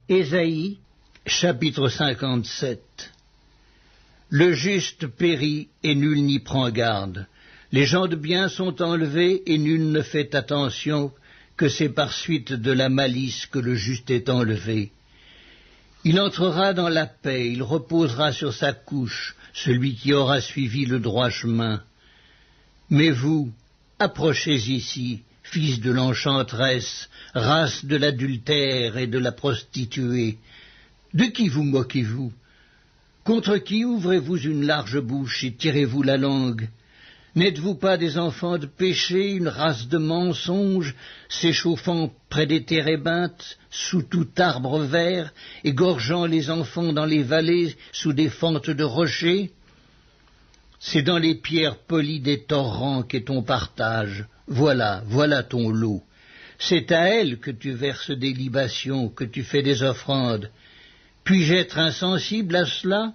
Ésaïe, chapitre 57. Le juste périt et nul n'y prend garde. Les gens de bien sont enlevés et nul ne fait attention, que c'est par suite de la malice que le juste est enlevé. Il entrera dans la paix, il reposera sur sa couche, celui qui aura suivi le droit chemin. Mais vous, approchez ici, fils de l'enchanteresse, race de l'adultère et de la prostituée. De qui vous moquez-vous? Contre qui ouvrez-vous une large bouche et tirez-vous la langue? N'êtes-vous pas des enfants de péché, une race de mensonges, s'échauffant près des térébinthes, sous tout arbre vert, égorgeant les enfants dans les vallées, sous des fentes de rochers? C'est dans les pierres polies des torrents qu'est ton partage. Voilà ton lot. C'est à elles que tu verses des libations, que tu fais des offrandes. Puis-je être insensible à cela?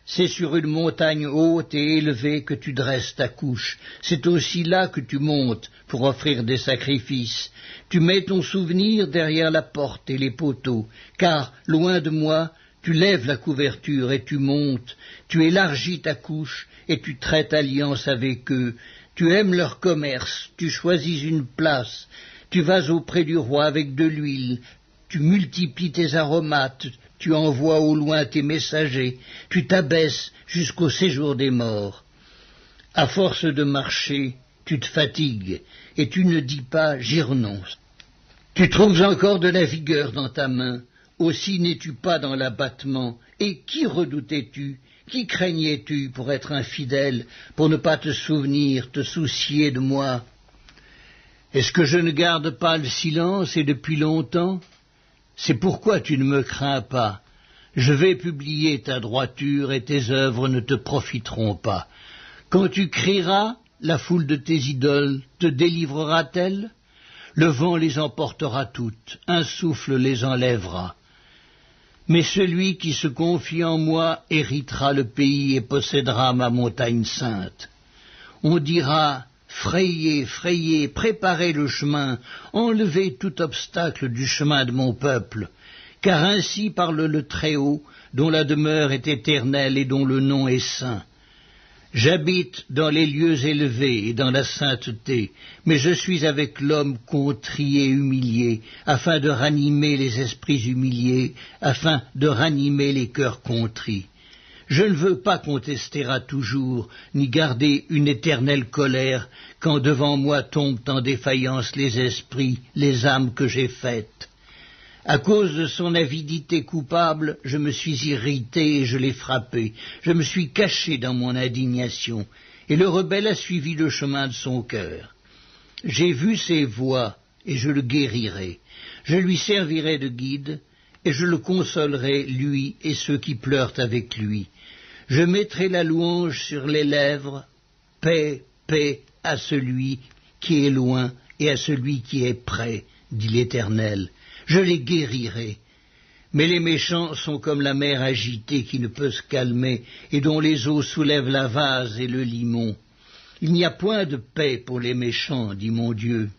C'est sur une montagne haute et élevée que tu dresses ta couche. C'est aussi là que tu montes pour offrir des sacrifices. Tu mets ton souvenir derrière la porte et les poteaux, car, loin de moi, tu lèves la couverture et tu montes. Tu élargis ta couche et tu traites alliance avec eux. Tu aimes leur commerce, tu choisis une place. Tu vas auprès du roi avec de l'huile. Tu multiplies tes aromates, tu envoies au loin tes messagers, tu t'abaisses jusqu'au séjour des morts. À force de marcher, tu te fatigues, et tu ne dis pas « j'y renonce ». Tu trouves encore de la vigueur dans ta main, aussi n'es-tu pas dans l'abattement. Et qui redoutais-tu? Qui craignais-tu pour être infidèle, pour ne pas te souvenir, te soucier de moi? Est-ce que je ne garde pas le silence et depuis longtemps? C'est pourquoi tu ne me crains pas. Je vais publier ta droiture et tes œuvres ne te profiteront pas. Quand tu crieras, la foule de tes idoles te délivrera-t-elle? Le vent les emportera toutes, un souffle les enlèvera. Mais celui qui se confie en moi héritera le pays et possédera ma montagne sainte. On dira: frayez, frayez, préparez le chemin, enlevez tout obstacle du chemin de mon peuple, car ainsi parle le Très-Haut, dont la demeure est éternelle et dont le nom est saint. J'habite dans les lieux élevés et dans la sainteté, mais je suis avec l'homme contrit et humilié, afin de ranimer les esprits humiliés, afin de ranimer les cœurs contrits. Je ne veux pas contester à toujours, ni garder une éternelle colère, quand devant moi tombent en défaillance les esprits, les âmes que j'ai faites. À cause de son avidité coupable, je me suis irrité et je l'ai frappé. Je me suis caché dans mon indignation, et le rebelle a suivi le chemin de son cœur. J'ai vu ses voies, et je le guérirai. Je lui servirai de guide, et je le consolerai, lui et ceux qui pleurent avec lui. Je mettrai la louange sur les lèvres, paix, paix à celui qui est loin et à celui qui est près, dit l'Éternel. Je les guérirai. Mais les méchants sont comme la mer agitée qui ne peut se calmer et dont les eaux soulèvent la vase et le limon. Il n'y a point de paix pour les méchants, dit mon Dieu.